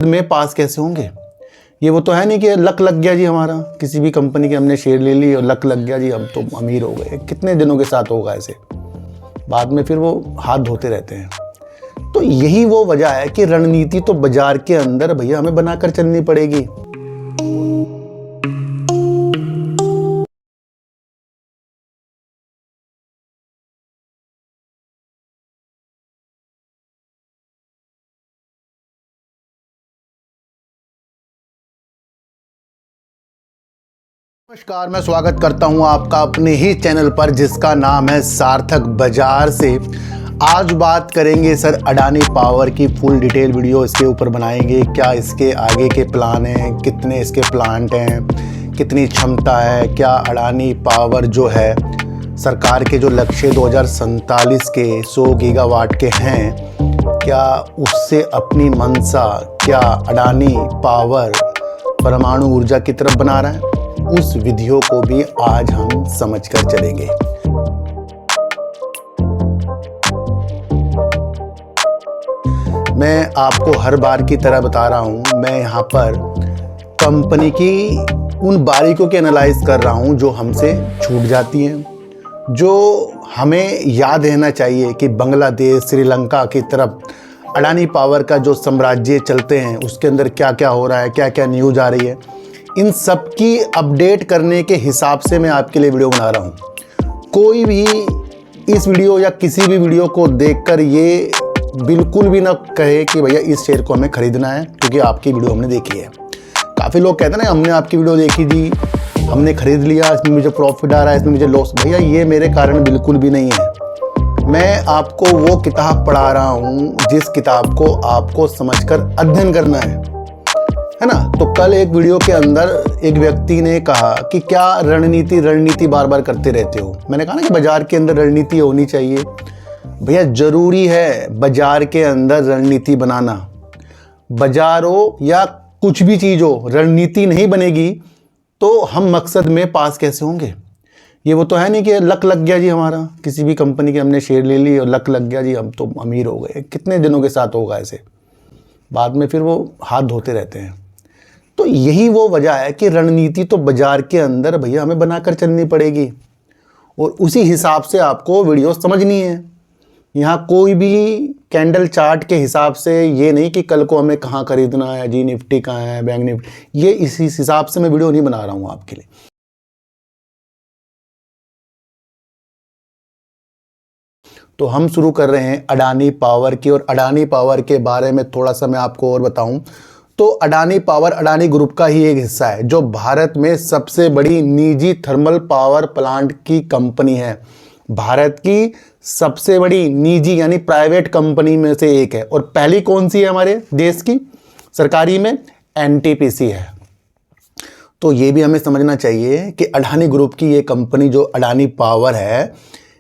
में पास कैसे होंगे? ये वो तो है नहीं कि लक लग गया जी, हमारा किसी भी कंपनी के हमने शेयर ले ली और लक लग गया जी, हम तो अमीर हो गए। कितने दिनों के साथ होगा ऐसे? बाद में फिर वो हाथ धोते रहते हैं। तो यही वो वजह है कि रणनीति तो बाजार के अंदर भैया हमें बनाकर चलनी पड़ेगी। नमस्कार, मैं स्वागत करता हूं आपका अपने ही चैनल पर जिसका नाम है सार्थक बाजार से। आज बात करेंगे सर अडानी पावर की फुल डिटेल वीडियो इसके ऊपर बनाएंगे। क्या इसके आगे के प्लान हैं, कितने इसके प्लांट हैं, कितनी क्षमता है, क्या अडानी पावर जो है सरकार के जो लक्ष्य 2047 के 100 गीगावाट के हैं, क्या उससे अपनी मंशा, क्या अडानी पावर परमाणु ऊर्जा की तरफ बना रहा है? उस वीडियो को भी आज हम समझकर चलेंगे। मैं आपको हर बार की तरह बता रहा हूं, मैं यहाँ पर कंपनी की उन बारीकियों के एनालाइज कर रहा हूं जो हमसे छूट जाती हैं, जो हमें याद रहना चाहिए कि बांग्लादेश, श्रीलंका की तरफ अडानी पावर का जो साम्राज्य चलते हैं उसके अंदर क्या क्या हो रहा है, क्या क्या न्यूज़ आ रही है, इन सब की अपडेट करने के हिसाब से मैं आपके लिए वीडियो बना रहा हूँ। कोई भी इस वीडियो या किसी भी वीडियो को देखकर ये बिल्कुल भी ना कहे कि भैया इस शेयर को हमें ख़रीदना है क्योंकि आपकी वीडियो हमने देखी है। काफ़ी लोग कहते हैं ना, हमने आपकी वीडियो देखी जी, हमने ख़रीद लिया, इसमें मुझे प्रॉफिट आ रहा है, इसमें मुझे लॉस। भैया ये मेरे कारण बिल्कुल भी नहीं है। मैं आपको वो किताब पढ़ा रहा हूँ जिस किताब को आपको समझकर अध्ययन करना है ना। तो कल एक वीडियो के अंदर एक व्यक्ति ने कहा कि क्या रणनीति बार बार करते रहते हो। मैंने कहा ना कि बाजार के अंदर रणनीति होनी चाहिए। भैया जरूरी है बाजार के अंदर रणनीति बनाना। बाजार हो या कुछ भी चीज़ हो, रणनीति नहीं बनेगी तो हम मकसद में पास कैसे होंगे? ये वो तो है नहीं कि लक लग गया जी, हमारा किसी भी कंपनी के हमने शेयर ले ली और लक लग गया जी, हम तो अमीर हो गए। कितने दिनों के साथ होगा ऐसे? बाद में फिर वो हाथ धोते रहते हैं। तो यही वो वजह है कि रणनीति तो बाजार के अंदर भैया हमें बनाकर चलनी पड़ेगी और उसी हिसाब से आपको वीडियो समझनी है। यहाँ कोई भी कैंडल चार्ट के हिसाब से ये नहीं कि कल को हमें कहाँ खरीदना है जी, निफ्टी कहाँ है, बैंक निफ्टी, ये इसी हिसाब से मैं वीडियो नहीं बना रहा हूँ आपके लिए। तो हम शुरू कर रहे हैं अडानी पावर की, और अडानी पावर के बारे में थोड़ा सा मैं आपको और बताऊं तो अडानी पावर अडानी ग्रुप का ही एक हिस्सा है जो भारत में सबसे बड़ी निजी थर्मल पावर प्लांट की कंपनी है। भारत की सबसे बड़ी निजी यानी प्राइवेट कंपनी में से एक है। और पहली कौन सी है हमारे देश की सरकारी में? एनटीपीसी है। तो ये भी हमें समझना चाहिए कि अडानी ग्रुप की ये कंपनी जो अडानी पावर है,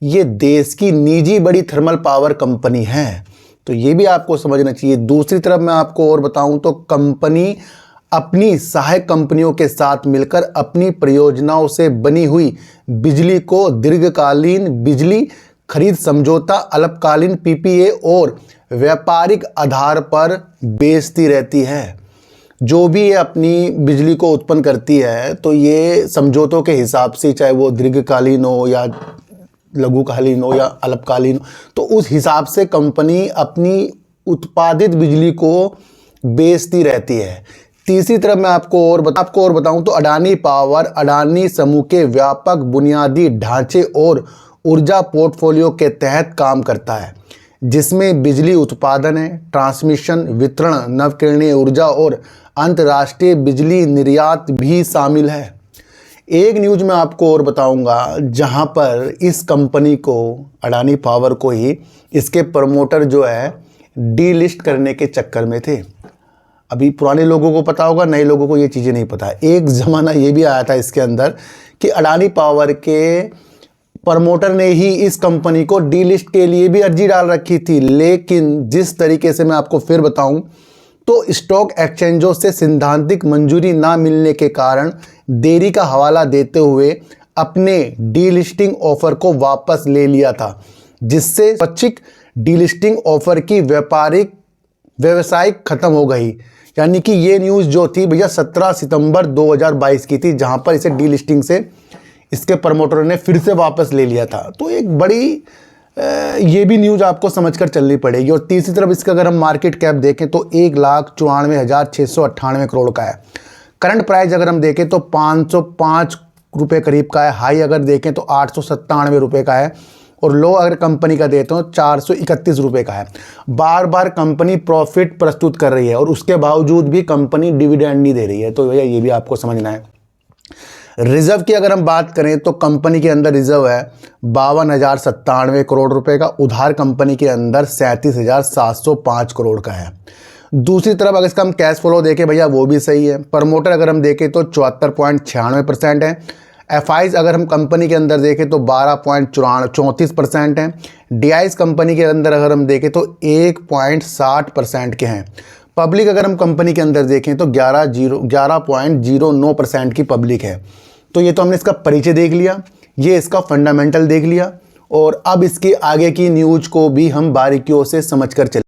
ये देश की निजी बड़ी थर्मल पावर कंपनी है। तो ये भी आपको समझना चाहिए। दूसरी तरफ मैं आपको और बताऊं तो कंपनी अपनी सहायक कंपनियों के साथ मिलकर अपनी परियोजनाओं से बनी हुई बिजली को दीर्घकालीन बिजली खरीद समझौता, अल्पकालीन पीपीए और व्यापारिक आधार पर बेचती रहती है। जो भी ये अपनी बिजली को उत्पन्न करती है तो ये समझौतों के हिसाब से, चाहे वो दीर्घकालीन हो या लघुकालीन हो या अल्पकालीन हो, तो उस हिसाब से कंपनी अपनी उत्पादित बिजली को बेचती रहती है। तीसरी तरफ मैं आपको और बताऊं तो अडानी पावर अडानी समूह के व्यापक बुनियादी ढांचे और ऊर्जा पोर्टफोलियो के तहत काम करता है, जिसमें बिजली उत्पादन है, ट्रांसमिशन, वितरण, नवकरणीय ऊर्जा और अंतर्राष्ट्रीय बिजली निर्यात भी शामिल है। एक न्यूज़ मैं आपको और बताऊंगा जहां पर इस कंपनी को, अडानी पावर को ही, इसके प्रमोटर जो है डीलिस्ट करने के चक्कर में थे। अभी पुराने लोगों को पता होगा, नए लोगों को ये चीज़ें नहीं पता है। एक ज़माना ये भी आया था इसके अंदर कि अडानी पावर के प्रमोटर ने ही इस कंपनी को डीलिस्ट के लिए भी अर्जी डाल रखी थी। लेकिन जिस तरीके से मैं आपको फिर बताऊं तो स्टॉक एक्सचेंजों से सैद्धांतिक मंजूरी ना मिलने के कारण देरी का हवाला देते हुए अपने डीलिस्टिंग ऑफर को वापस ले लिया था, जिससे स्वैच्छिक डीलिस्टिंग ऑफर की व्यावसायिक खत्म हो गई। यानी कि ये न्यूज़ जो थी भैया 17 सितंबर 2022 की थी, जहां पर इसे डीलिस्टिंग से इसके प्रमोटरों ने फिर से वापस ले लिया था। तो एक बड़ी ये भी न्यूज़ आपको समझकर चलनी पड़ेगी। और तीसरी तरफ इसका अगर हम मार्केट कैप देखें तो 1,94,698 करोड़ का है। करंट प्राइस अगर हम देखें तो 505 रुपये करीब का है। हाई अगर देखें तो 897 रुपये का है। और लो अगर कंपनी का देते हो 431 रुपये का है। बार बार कंपनी प्रॉफिट प्रस्तुत कर रही है और उसके बावजूद भी कंपनी डिविडेंड नहीं दे रही है। तो भैया ये भी आपको समझना है। रिजर्व की अगर हम बात करें तो कंपनी के अंदर रिजर्व है 52,097 करोड़ रुपए का। उधार कंपनी के अंदर 37,705 करोड़ का है। दूसरी तरफ अगर इसका हम कैश फ्लो देखें भैया वो भी सही है। प्रमोटर अगर हम देखें तो 74.96% है। एफआईज अगर हम कंपनी के अंदर देखें तो 12.34% है। डीआईज कंपनी के अंदर अगर हम देखें तो 1.60% के हैं। पब्लिक अगर हम कंपनी के अंदर देखें तो 11.09% की पब्लिक है। तो ये तो हमने इसका परिचय देख लिया, ये इसका फंडामेंटल देख लिया, और अब इसकी आगे की न्यूज को भी हम बारीकियों से समझकर चले।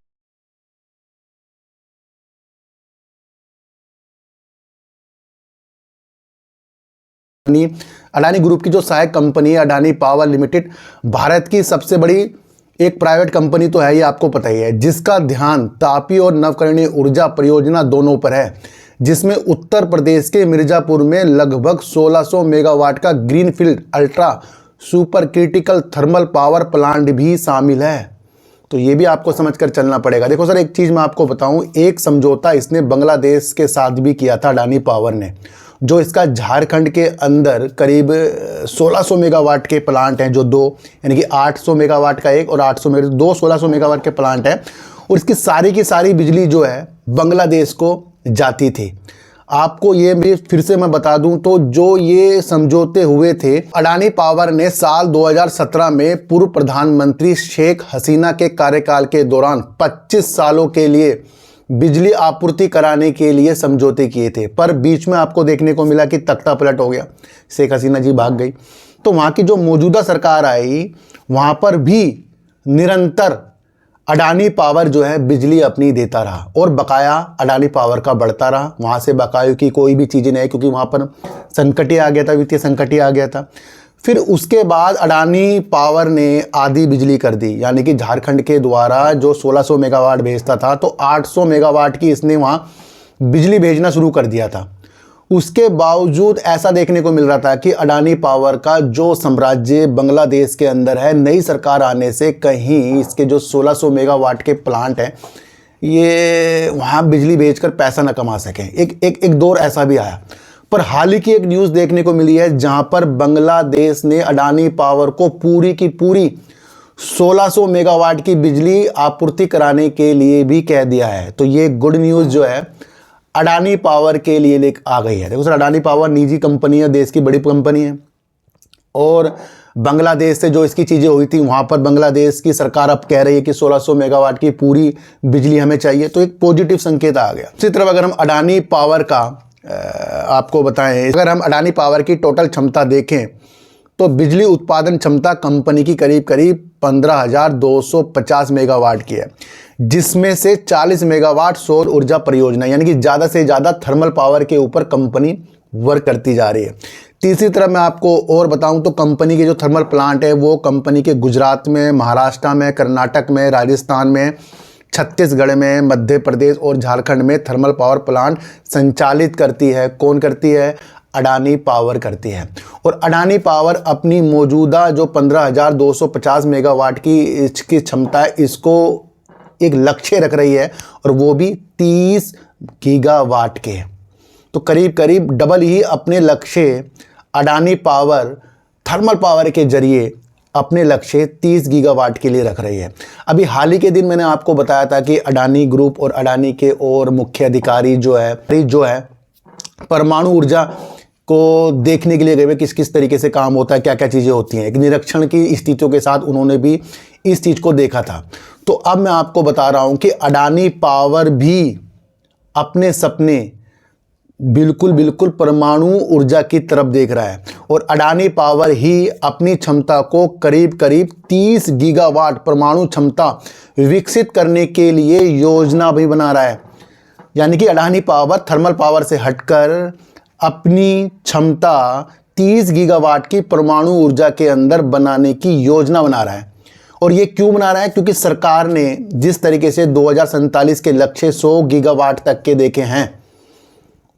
अडानी ग्रुप की जो सहायक कंपनी है अडानी पावर लिमिटेड, भारत की सबसे बड़ी एक प्राइवेट कंपनी तो है, ये आपको पता ही है, जिसका ध्यान तापी और नवकरणीय ऊर्जा परियोजना दोनों पर है, जिसमें उत्तर प्रदेश के मिर्जापुर में लगभग 1600 मेगावाट का greenfield ultra super critical thermal power plant भी शामिल है। तो ये भी आपको समझकर चलना पड़ेगा। देखो सर, एक चीज़ मैं आपको बताऊं, एक समझौता इसने बांग्लादेश के साथ भी किया था अडानी पावर ने, जो इसका झारखंड के अंदर करीब 1600 मेगावाट के प्लांट हैं, जो दो, यानी कि 800 मेगावाट का एक और 1600 मेगावाट के प्लांट है, और इसकी सारी की सारी बिजली जो है बांग्लादेश को जाती थी। आपको ये भी फिर से मैं बता दूं तो जो ये समझौते हुए थे, अडानी पावर ने साल 2017 में पूर्व प्रधानमंत्री शेख हसीना के कार्यकाल के दौरान 25 सालों के लिए बिजली आपूर्ति कराने के लिए समझौते किए थे, पर बीच में आपको देखने को मिला कि तख्ता पलट हो गया, शेख हसीना जी भाग गई। तो वहाँ की जो मौजूदा सरकार आई, वहाँ पर भी निरंतर अडानी पावर जो है बिजली अपनी देता रहा, और बकाया अडानी पावर का बढ़ता रहा। वहाँ से बकायों की कोई भी चीज़ नहीं, क्योंकि वहाँ पर संकट ही आ गया था, वित्तीय संकट ही आ गया था। फिर उसके बाद अडानी पावर ने आधी बिजली कर दी, यानी कि झारखंड के द्वारा जो 1600 मेगावाट भेजता था, तो 800 मेगावाट की इसने वहाँ बिजली भेजना शुरू कर दिया था। उसके बावजूद ऐसा देखने को मिल रहा था कि अडानी पावर का जो साम्राज्य बांग्लादेश के अंदर है, नई सरकार आने से कहीं इसके जो 1600 मेगावाट के प्लांट हैं, ये वहाँ बिजली भेजकर पैसा न कमा सकें। एक दौर ऐसा भी आया। पर हाल ही की एक न्यूज़ देखने को मिली है, जहां पर बांग्लादेश ने अडानी पावर को पूरी की पूरी 1600 मेगावाट की बिजली आपूर्ति कराने के लिए भी कह दिया है। तो ये गुड न्यूज़ जो है अडानी पावर के लिए लेकर आ गई है। देखो सर, अडानी पावर निजी कंपनी है, देश की बड़ी कंपनी है, और बांग्लादेश से जो इसकी चीज़ें हुई थी, वहाँ पर बांग्लादेश की सरकार अब कह रही है कि 1600 मेगावाट की पूरी बिजली हमें चाहिए। तो एक पॉजिटिव संकेत आ गया। इसी तरफ अगर हम अडानी पावर का आपको बताएं, अगर हम अडानी पावर की टोटल क्षमता देखें तो बिजली उत्पादन क्षमता कंपनी की करीब 15,250 मेगावाट की है, जिसमें से 40 मेगावाट सौर ऊर्जा परियोजना, यानी कि ज़्यादा से ज़्यादा थर्मल पावर के ऊपर कंपनी वर्क करती जा रही है। तीसरी तरफ मैं आपको और बताऊं तो कंपनी के जो थर्मल प्लांट है वो कंपनी के गुजरात में, महाराष्ट्र में, कर्नाटक में, राजस्थान में, छत्तीसगढ़ में, मध्य प्रदेश और झारखंड में थर्मल पावर प्लांट संचालित करती है। कौन करती है? अडानी पावर करती है। और अडानी पावर अपनी मौजूदा जो 15,250 मेगावाट की क्षमता है, इसको एक लक्ष्य रख रही है, और वो भी 30 गीगावाट के। तो करीब करीब डबल ही अपने लक्ष्य अडानी पावर थर्मल पावर के जरिए अपने लक्ष्य 30 गीगावाट के लिए रख रही है। अभी हाल ही के दिन मैंने आपको बताया था कि अडानी ग्रुप और अडानी के और मुख्य अधिकारी जो है परमाणु ऊर्जा को देखने के लिए गए, किस किस तरीके से काम होता है, क्या क्या चीज़ें होती हैं। एक निरीक्षण की स्थितियों के साथ उन्होंने भी इस चीज़ को देखा था। तो अब मैं आपको बता रहा हूँ कि अडानी पावर भी अपने सपने बिल्कुल परमाणु ऊर्जा की तरफ देख रहा है, और अडानी पावर ही अपनी क्षमता को करीब 30 गीगावाट परमाणु क्षमता विकसित करने के लिए योजना भी बना रहा है। यानी कि अडानी पावर थर्मल पावर से हटकर अपनी क्षमता 30 गीगावाट की परमाणु ऊर्जा के अंदर बनाने की योजना बना रहा है। और ये क्यों बना रहा है? क्योंकि सरकार ने जिस तरीके से 2047 के लक्ष्य 100 गीगावाट तक के देखे हैं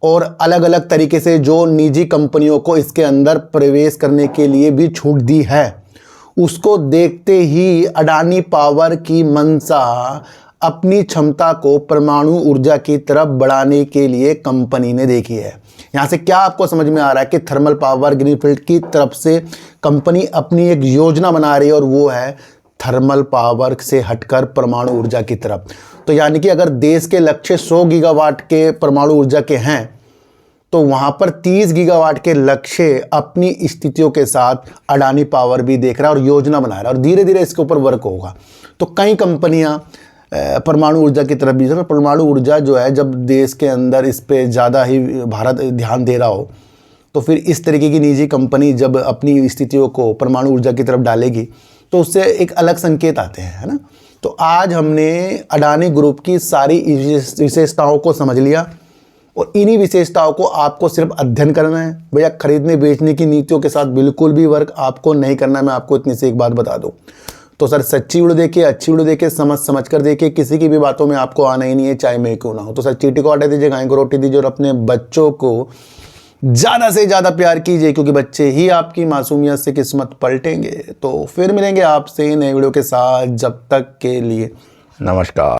और अलग अलग तरीके से जो निजी कंपनियों को इसके अंदर प्रवेश करने के लिए भी छूट दी है, उसको देखते ही अडानी पावर की मंशा अपनी क्षमता को परमाणु ऊर्जा की तरफ बढ़ाने के लिए कंपनी ने देखी है। यहाँ से क्या आपको समझ में आ रहा है कि थर्मल पावर ग्रीनफील्ड की तरफ से कंपनी अपनी एक योजना बना रही है और वो है थर्मल पावर से हटकर परमाणु ऊर्जा की तरफ। तो यानी कि अगर देश के लक्ष्य 100 गीगावाट के परमाणु ऊर्जा के हैं तो वहाँ पर 30 गीगावाट के लक्ष्य अपनी स्थितियों के साथ अडानी पावर भी देख रहा है और योजना बना रहा है और धीरे धीरे इसके ऊपर वर्क होगा। तो कई कंपनियाँ परमाणु ऊर्जा की तरफ भी, परमाणु ऊर्जा जो है जब देश के अंदर इस पे ज़्यादा ही भारत ध्यान दे रहा हो तो फिर इस तरीके की निजी कंपनी जब अपनी स्थितियों को परमाणु ऊर्जा की तरफ डालेगी तो उससे एक अलग संकेत आते हैं, है ना। तो आज हमने अडानी ग्रुप की सारी विशेषताओं को समझ लिया और इन्हीं विशेषताओं को आपको सिर्फ अध्ययन करना है। भैया खरीदने बेचने की नीतियों के साथ बिल्कुल भी वर्क आपको नहीं करना है। मैं आपको इतनी से एक बात बता दूं तो सर सच्ची वीडियो देखिए, अच्छी वीडियो देखिए, समझ कर देखिए, किसी की भी बातों में आपको आना ही नहीं है, चाहे मैं क्यों ना हो। तो सर चींटी को आटा दीजिए, गाय को रोटी दीजिए और अपने बच्चों को ज़्यादा से ज़्यादा प्यार कीजिए क्योंकि बच्चे ही आपकी मासूमियत से किस्मत पलटेंगे। तो फिर मिलेंगे आपसे नए वीडियो के साथ, जब तक के लिए नमस्कार।